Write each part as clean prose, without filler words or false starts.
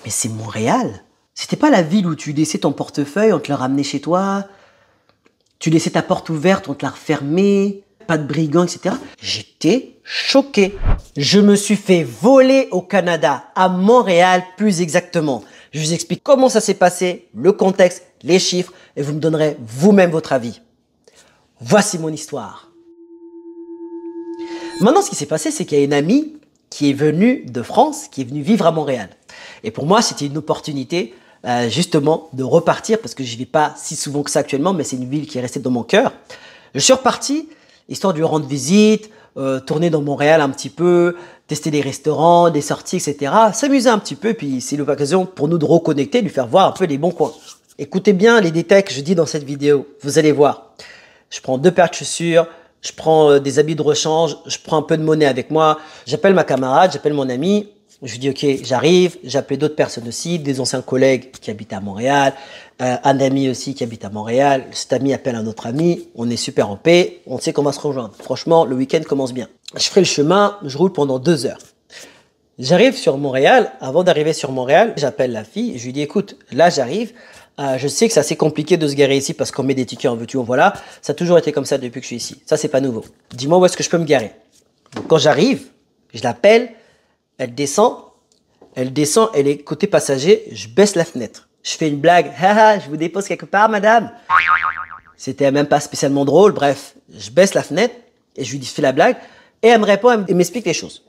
Mais c'est Montréal. C'était pas la ville où tu laissais ton portefeuille, on te le ramenait chez toi. Tu laissais ta porte ouverte, on te l'a refermée. Pas de brigands, etc. J'étais choqué. Je me suis fait voler au Canada, à Montréal plus exactement. Je vous explique comment ça s'est passé, le contexte, les chiffres, et vous me donnerez vous-même votre avis. Voici mon histoire. Maintenant, ce qui s'est passé, c'est qu'il y a une amie qui est venue de France, qui est venue vivre à Montréal. Et pour moi, c'était une opportunité justement de repartir, parce que je n'y vais pas si souvent que ça actuellement, mais c'est une ville qui est restée dans mon cœur. Je suis reparti, histoire de lui rendre visite, tourner dans Montréal un petit peu, tester des restaurants, des sorties, etc. S'amuser un petit peu, puis c'est l'occasion pour nous de reconnecter, de lui faire voir un peu les bons coins. Écoutez bien les détails que je dis dans cette vidéo, vous allez voir. Je prends 2 paires de chaussures, je prends des habits de rechange, je prends un peu de monnaie avec moi, j'appelle ma camarade, j'appelle mon ami, je lui dis ok, j'arrive, j'ai appelé d'autres personnes aussi, des anciens collègues qui habitent à Montréal, un ami aussi qui habite à Montréal, cet ami appelle un autre ami, on est super en paix, on sait qu'on va se rejoindre. Franchement, le week-end commence bien. Je ferai le chemin, je roule pendant 2 heures. J'arrive sur Montréal, avant d'arriver sur Montréal, j'appelle la fille, je lui dis écoute, là j'arrive, je sais que c'est assez compliqué de se garer ici parce qu'on met des tickets en veux-tu, en voilà, ça a toujours été comme ça depuis que je suis ici, ça c'est pas nouveau. Dis-moi où est-ce que je peux me garer. Donc quand j'arrive, je l'appelle, elle descend, elle est côté passager, je baisse la fenêtre. Je fais une blague, haha, je vous dépose quelque part madame. C'était même pas spécialement drôle, bref, je baisse la fenêtre et je lui dis, je fais la blague et elle me répond et m'explique les choses.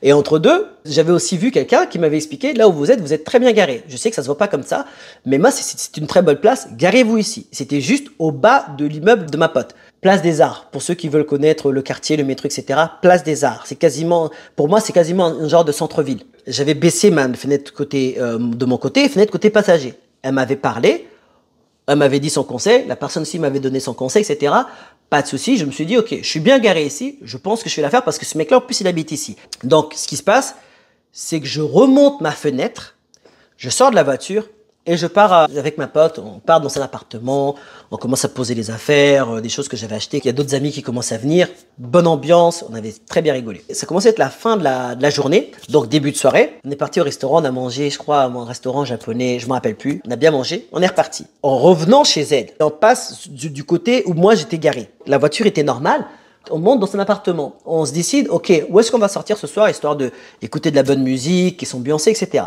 Et entre deux, j'avais aussi vu quelqu'un qui m'avait expliqué, là où vous êtes très bien garé. Je sais que ça se voit pas comme ça, mais moi, c'est une très bonne place. Garez-vous ici. C'était juste au bas de l'immeuble de ma pote. Place des Arts. Pour ceux qui veulent connaître le quartier, le métro, etc. Place des Arts. C'est quasiment, pour moi, c'est quasiment un genre de centre-ville. J'avais baissé ma fenêtre côté, de mon côté, fenêtre côté passager. Elle m'avait parlé. Elle m'avait dit son conseil, la personne aussi m'avait donné son conseil, etc. Pas de souci, je me suis dit, ok, je suis bien garé ici, je pense que je vais la faire parce que ce mec-là, en plus, il habite ici. Donc, ce qui se passe, c'est que je remonte ma fenêtre, je sors de la voiture et je pars avec ma pote, on part dans son appartement, on commence à poser les affaires, des choses que j'avais achetées. Il y a d'autres amis qui commencent à venir, bonne ambiance, on avait très bien rigolé. Ça commençait à être la fin de la journée, donc début de soirée. On est parti au restaurant, on a mangé, je crois, à un restaurant japonais, je me rappelle plus. On a bien mangé, on est reparti. En revenant chez elle, on passe du côté où moi j'étais garé. La voiture était normale. On monte dans son appartement. On se décide, ok, où est-ce qu'on va sortir ce soir, histoire de écouter de la bonne musique, qui sont ambiancés, etc.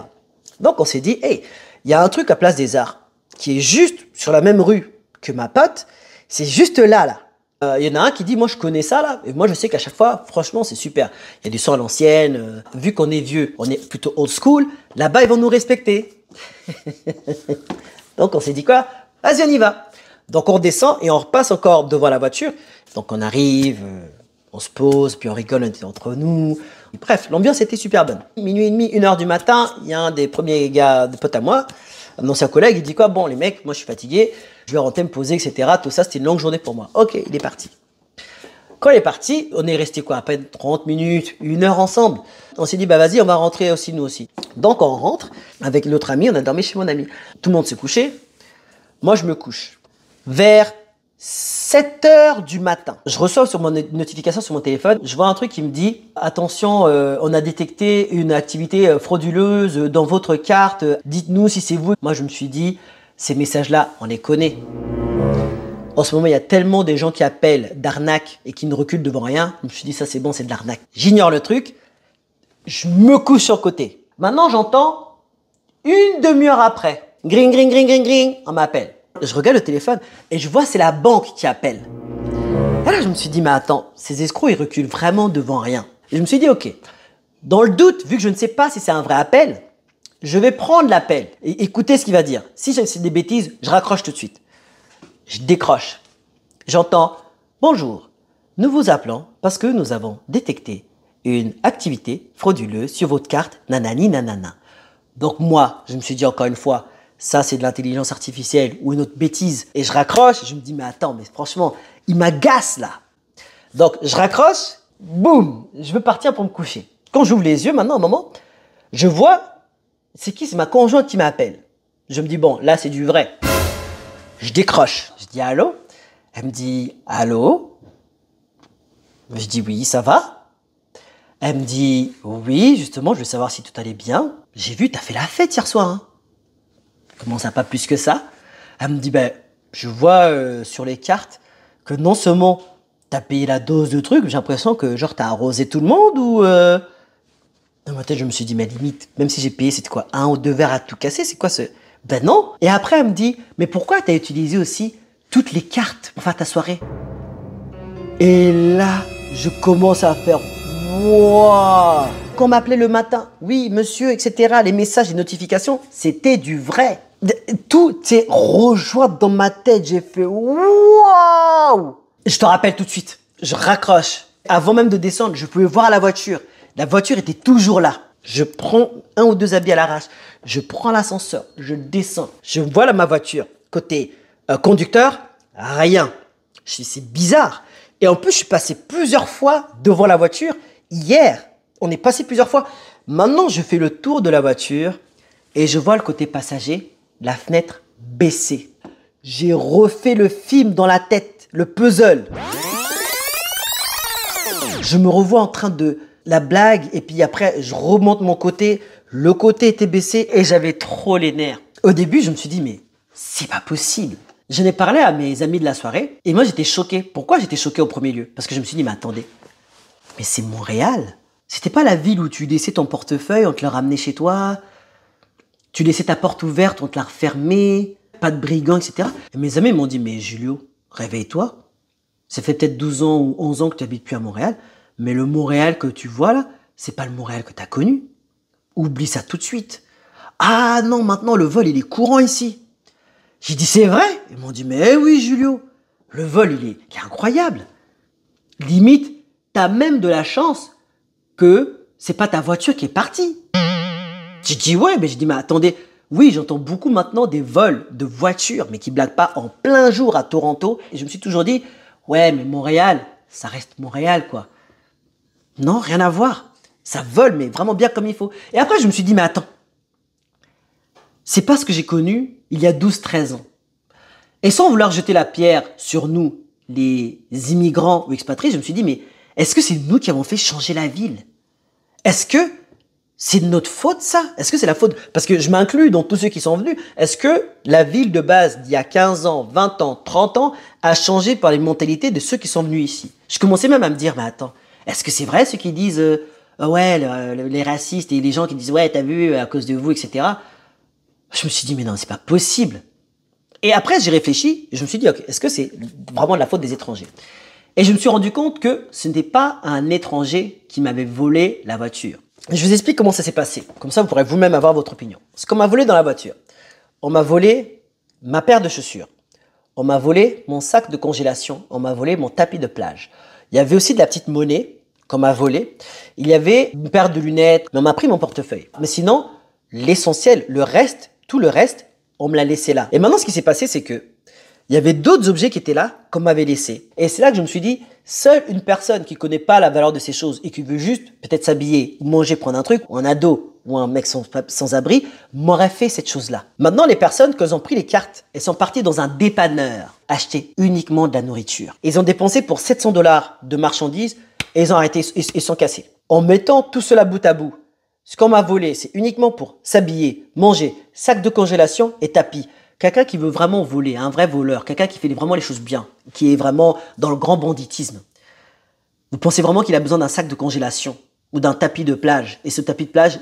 Donc on s'est dit, hey, il y a un truc à Place des Arts qui est juste sur la même rue que ma pote. C'est juste là. Il y en a un qui dit, moi je connais ça là, et moi je sais qu'à chaque fois, franchement c'est super. Il y a du son à l'ancienne, vu qu'on est vieux, on est plutôt old school, là-bas ils vont nous respecter. Donc on s'est dit quoi? Vas-y on y va. Donc on descend et on repasse encore devant la voiture. Donc on arrive, on se pose, puis on rigole entre nous. Bref, l'ambiance était super bonne. Minuit et demi, 1h du matin, il y a un des premiers gars, des potes à moi, un ancien collègue, il dit quoi? Bon les mecs, moi je suis fatigué, je vais rentrer me poser, etc. Tout ça, c'était une longue journée pour moi. Ok, il est parti. Quand il est parti, on est resté quoi? À peine 30 minutes, 1 heure ensemble. On s'est dit, bah vas-y, on va rentrer aussi nous aussi. Donc on rentre, avec l'autre ami, on a dormi chez mon ami. Tout le monde s'est couché, moi je me couche. Vers 7h du matin, je reçois sur mon notification sur mon téléphone, je vois un truc qui me dit « Attention, on a détecté une activité frauduleuse dans votre carte, dites-nous si c'est vous. » Moi, je me suis dit, ces messages-là, on les connaît. En ce moment, il y a tellement de gens qui appellent d'arnaque et qui ne reculent devant rien. Je me suis dit, ça c'est bon, c'est de l'arnaque. J'ignore le truc, je me couche sur le côté. Maintenant, j'entends une demi-heure après, gring, gring, gring, gring, gring, on m'appelle. Je regarde le téléphone et je vois c'est la banque qui appelle. Et là, je me suis dit, mais attends, ces escrocs, ils reculent vraiment devant rien. Et je me suis dit, ok, dans le doute, vu que je ne sais pas si c'est un vrai appel, je vais prendre l'appel et écouter ce qu'il va dire. Si c'est des bêtises, je raccroche tout de suite. Je décroche. J'entends, bonjour, nous vous appelons parce que nous avons détecté une activité frauduleuse sur votre carte, nanani, nanana. Donc moi, je me suis dit encore une fois, ça c'est de l'intelligence artificielle ou une autre bêtise. Et je raccroche, et je me dis, mais attends, mais franchement, il m'agace là. Donc je raccroche, boum, je veux partir pour me coucher. Quand j'ouvre les yeux, maintenant, un moment, je vois, c'est qui? C'est ma conjointe qui m'appelle. Je me dis, bon, là c'est du vrai. Je décroche, je dis, allô? Elle me dit, allô? Je dis, oui, ça va? Elle me dit, oui, justement, je veux savoir si tout allait bien. j'ai vu, t'as fait la fête hier soir. Hein. Comment ça, pas plus que ça? Elle me dit, ben, je vois sur les cartes que non seulement t'as payé la dose de trucs, j'ai l'impression que genre t'as arrosé tout le monde ou... Dans ma tête, je me suis dit, mais limite, même si j'ai payé, c'était quoi, 1 ou 2 verres à tout casser, c'est quoi ce... Ben non. Et après, elle me dit, mais pourquoi t'as utilisé aussi toutes les cartes pour faire ta soirée? Et là, je commence à faire, wouah! Quand on m'appelait le matin, oui, monsieur, etc., les messages, les notifications, c'était du vrai. Tout s'est rejoint dans ma tête. J'ai fait, waouh! Je te rappelle tout de suite, je raccroche. Avant même de descendre, je pouvais voir la voiture. La voiture était toujours là. Je prends 1 ou 2 habits à l'arrache. Je prends l'ascenseur, je descends. Je vois là ma voiture. Côté conducteur, rien. Je dis, c'est bizarre. Et en plus, je suis passé plusieurs fois devant la voiture. Hier, on est passé plusieurs fois. Maintenant, je fais le tour de la voiture et je vois le côté passager, la fenêtre baissée. J'ai refait le film dans la tête, le puzzle. Je me revois en train de la blague et puis après, je remonte mon côté. Le côté était baissé et j'avais trop les nerfs. Au début, je me suis dit, mais c'est pas possible. J'en ai parlé à mes amis de la soirée et moi, j'étais choqué. Pourquoi j'étais choqué au premier lieu? Parce que je me suis dit, mais attendez, mais c'est Montréal. C'était pas la ville où tu laissais ton portefeuille, on te le ramenait chez toi. Tu laissais ta porte ouverte, on te la refermait. Pas de brigands, etc. Et mes amis m'ont dit, mais Julio, réveille-toi. Ça fait peut-être 12 ans ou 11 ans que tu habites plus à Montréal. Mais le Montréal que tu vois là, c'est pas le Montréal que tu as connu. Oublie ça tout de suite. Ah non, maintenant le vol, il est courant ici. J'ai dit, c'est vrai? Ils m'ont dit, mais oui, Julio, le vol, il est incroyable. Limite, t'as même de la chance que c'est pas ta voiture qui est partie. J'ai dit, ouais, mais j'ai dit, mais attendez, oui, j'entends beaucoup maintenant des vols de voitures, mais qui blaguent pas en plein jour à Toronto. Et je me suis toujours dit, ouais, mais Montréal, ça reste Montréal, quoi. Non, rien à voir. Ça vole, mais vraiment bien comme il faut. Et après, je me suis dit, mais attends, c'est pas ce que j'ai connu il y a 12-13 ans. Et sans vouloir jeter la pierre sur nous, les immigrants ou expatriés, je me suis dit, mais est-ce que c'est nous qui avons fait changer la ville? Est-ce que c'est de notre faute, ça? Est-ce que c'est la faute? Parce que je m'inclus dans tous ceux qui sont venus. Est-ce que la ville de base d'il y a 15 ans, 20 ans, 30 ans a changé par les mentalités de ceux qui sont venus ici? Je commençais même à me dire, mais attends, est-ce que c'est vrai ceux qui disent, ouais, les racistes et les gens qui disent, ouais, t'as vu, à cause de vous, etc. Je me suis dit, mais non, c'est pas possible. Et après, j'ai réfléchi, et je me suis dit, ok, est-ce que c'est vraiment de la faute des étrangers? Et je me suis rendu compte que ce n'était pas un étranger qui m'avait volé la voiture. Je vous explique comment ça s'est passé. Comme ça, vous pourrez vous-même avoir votre opinion. Ce qu'on m'a volé dans la voiture, on m'a volé ma paire de chaussures. On m'a volé mon sac de congélation. On m'a volé mon tapis de plage. Il y avait aussi de la petite monnaie qu'on m'a volée. Il y avait une paire de lunettes. Mais on m'a pris mon portefeuille. Mais sinon, l'essentiel, le reste, tout le reste, on me l'a laissé là. Et maintenant, ce qui s'est passé, c'est que il y avait d'autres objets qui étaient là, qu'on m'avait laissé. Et c'est là que je me suis dit, seule une personne qui connaît pas la valeur de ces choses et qui veut juste peut-être s'habiller, manger, prendre un truc, ou un ado, ou un mec sans abri, m'aurait fait cette chose-là. Maintenant, les personnes, quand elles ont pris les cartes, elles sont parties dans un dépanneur, acheter uniquement de la nourriture. Ils ont dépensé pour 700 $ de marchandises et ils ont arrêté, ils sont cassés. En mettant tout cela bout à bout, ce qu'on m'a volé, c'est uniquement pour s'habiller, manger, sac de congélation et tapis. Quelqu'un qui veut vraiment voler, un vrai voleur, quelqu'un qui fait vraiment les choses bien, qui est vraiment dans le grand banditisme. Vous pensez vraiment qu'il a besoin d'un sac de congélation ou d'un tapis de plage? Et ce tapis de plage,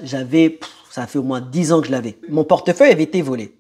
ça a fait au moins 10 ans que je l'avais. Mon portefeuille avait été volé.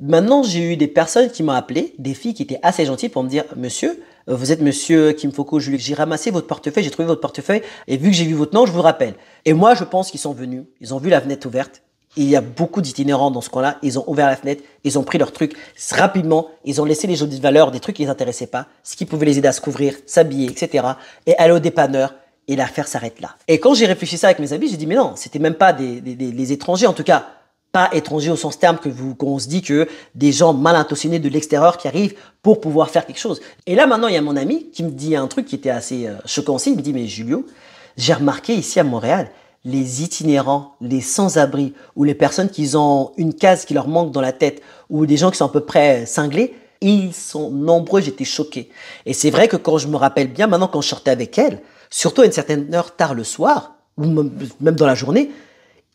Maintenant, j'ai eu des personnes qui m'ont appelé, des filles qui étaient assez gentilles pour me dire, monsieur, vous êtes monsieur Kim Foko, j'ai ramassé votre portefeuille, j'ai trouvé votre portefeuille et vu que j'ai vu votre nom, je vous rappelle. Et moi, je pense qu'ils sont venus, ils ont vu la fenêtre ouverte. Et il y a beaucoup d'itinérants dans ce coin-là. Ils ont ouvert la fenêtre, ils ont pris leurs trucs rapidement. Ils ont laissé les jolies valeurs, des trucs qui les intéressaient pas, ce qui pouvait les aider à se couvrir, s'habiller, etc. Et aller au dépanneur. Et l'affaire s'arrête là. Et quand j'ai réfléchi ça avec mes amis, j'ai dit mais non, c'était même pas les étrangers, en tout cas pas étrangers au sens terme qu'on se dit que des gens mal intentionnés de l'extérieur qui arrivent pour pouvoir faire quelque chose. Et là maintenant il y a mon ami qui me dit un truc qui était assez choquant aussi. Il me dit mais Julio, j'ai remarqué ici à Montréal, les itinérants, les sans-abri, ou les personnes qui ont une case qui leur manque dans la tête, ou des gens qui sont à peu près cinglés, ils sont nombreux, j'étais choqué. Et c'est vrai que quand je me rappelle bien, maintenant quand je sortais avec elle, surtout à une certaine heure tard le soir, ou même dans la journée,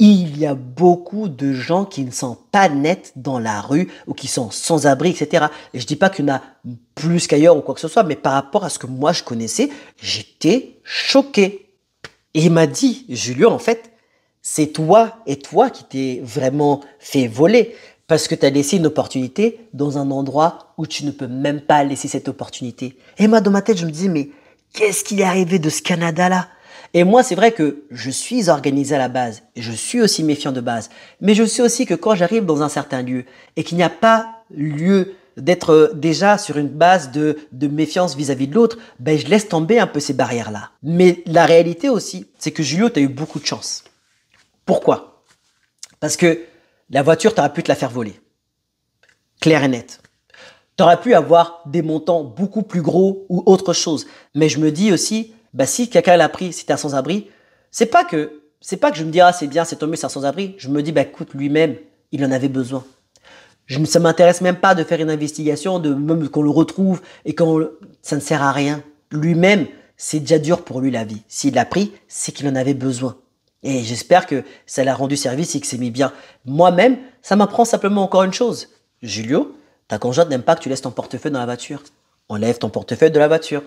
Il y a beaucoup de gens qui ne sont pas nets dans la rue ou qui sont sans abri, etc. Et je dis pas qu'il y en a plus qu'ailleurs ou quoi que ce soit, mais par rapport à ce que moi je connaissais, j'étais choqué. Et il m'a dit, Julio, en fait, c'est toi et toi qui t'es vraiment fait voler parce que tu as laissé une opportunité dans un endroit où tu ne peux même pas laisser cette opportunité. Et moi, dans ma tête, je me disais, mais qu'est-ce qu'il est arrivé de ce Canada-là? Et moi, c'est vrai que je suis organisé à la base, et je suis aussi méfiant de base, mais je sais aussi que quand j'arrive dans un certain lieu et qu'il n'y a pas lieu d'être déjà sur une base de méfiance vis-à-vis de l'autre, ben je laisse tomber un peu ces barrières-là. Mais la réalité aussi, c'est que Julio, tu as eu beaucoup de chance. Pourquoi? Parce que la voiture, tu aurais pu te la faire voler. Clair et net. Tu aurais pu avoir des montants beaucoup plus gros ou autre chose. Mais je me dis aussi, bah si quelqu'un l'a pris, si tu es un sans-abri, c'est pas que je me dis ah c'est bien, c'est tombé, c'est un sans-abri. Je me dis bah écoute, lui-même, il en avait besoin. Ça m'intéresse même pas de faire une investigation, de même qu'on le retrouve et ça ne sert à rien. Lui-même, c'est déjà dur pour lui la vie. S'il l'a pris, c'est qu'il en avait besoin. Et j'espère que ça l'a rendu service et que c'est mis bien. Moi-même, ça m'apprend simplement encore une chose. Julio, ta conjointe n'aime pas que tu laisses ton portefeuille dans la voiture. Enlève ton portefeuille de la voiture.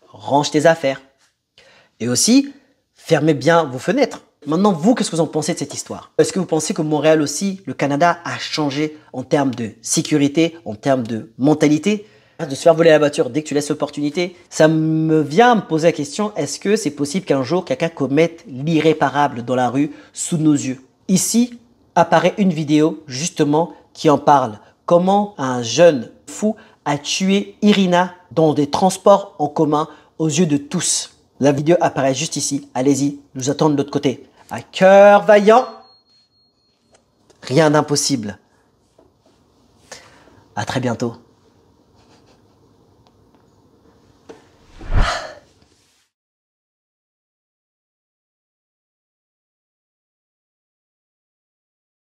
Range tes affaires. Et aussi, fermez bien vos fenêtres. Maintenant, vous, qu'est-ce que vous en pensez de cette histoire? Est-ce que vous pensez que Montréal aussi, le Canada, a changé en termes de sécurité, en termes de mentalité? De se faire voler la voiture dès que tu laisses l'opportunité, ça me vient à me poser la question, est-ce que c'est possible qu'un jour quelqu'un commette l'irréparable dans la rue sous nos yeux? Ici apparaît une vidéo justement qui en parle. Comment un jeune fou a tué Irina dans des transports en commun aux yeux de tous. La vidéo apparaît juste ici. Allez-y, nous attendons de l'autre côté. À cœur vaillant, rien d'impossible. À très bientôt.